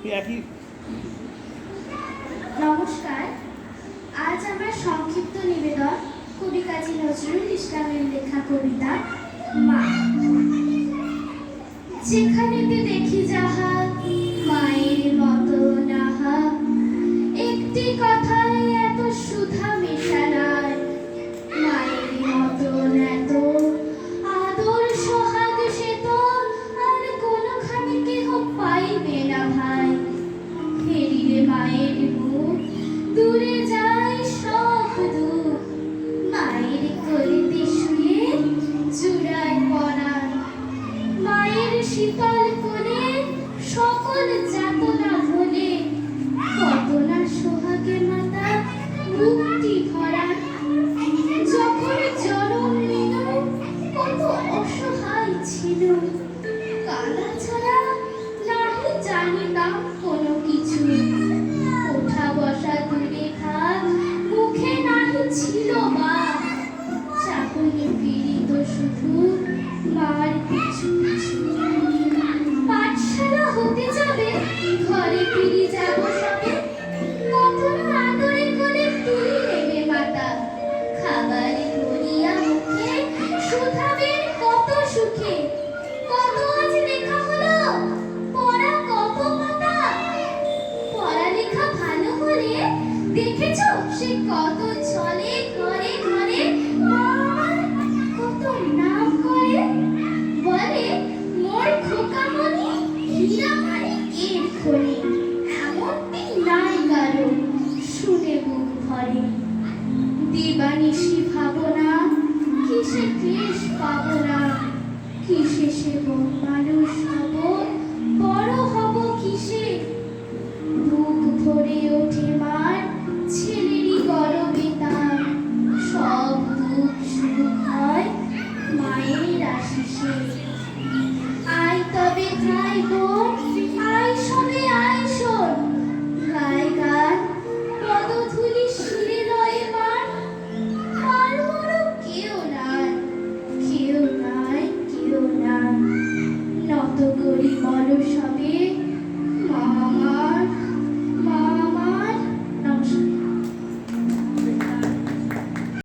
একই। নমস্কার, আজ আমার সংক্ষিপ্ত নিবেদন কবি কাজী নজরুল ইসলামের লেখা কবিতা মা। যেখানেতে দেখি যাহা মায়ের মতো নাহা, একটি কথায় এত সুধা মেশানায়, মায়ের মতন এত আদর সোহাগ সে তো আর কোনোখানে কেহ পাইবে না ভাই। ফেরিলে মায়ের মুখ দূরে যায় সব দুঃখ, মায়ের কোলেতে শুয়ে জুড়ায় পরাণ। মায়ের শীতল কোলে সকল যাতনা ভোলে, কত না সোহাগে মাতা মুক্তি ভরা। যখন জনম নিল কত অসহায় ছিল, কালা ছাড়া নাহি জানিতাম কোনো কিছু। ওঠা বসা দূরে থাক, মুখে নাহি ছিল মা, চাহনি পীড়িত শুধু মার পিছু পিছু। পাঠশালা হতে যাবে, ঘরে ফিরে যাব সবে, কত না আদরে করে তুলি নেবে মাতা। খাবার ধরিয়া মুখে শুধাবেন কত সুখে, কত আজ লেখা হলো, পড়া কত পাতা। পড়ালেখা ভালো হলে দেখেছো সে কত চলে ঘরে ঘরে, মা আমার কত নাম করে। বলে মোর খোকামণি হীরামাণিক্যের খনি, এমনটি নাই কারো শুনে বুক ভরে। দিবানিশি ভাবনা কিসে ক্লেশ পাবো না, কিসে সেবক মানুষ হব, বড় হব কিসে। বুক ভরে ওঠে মার ছেলেরই গরবে তার, সব দুঃখ সুখ হয় মায়ের আশিসে।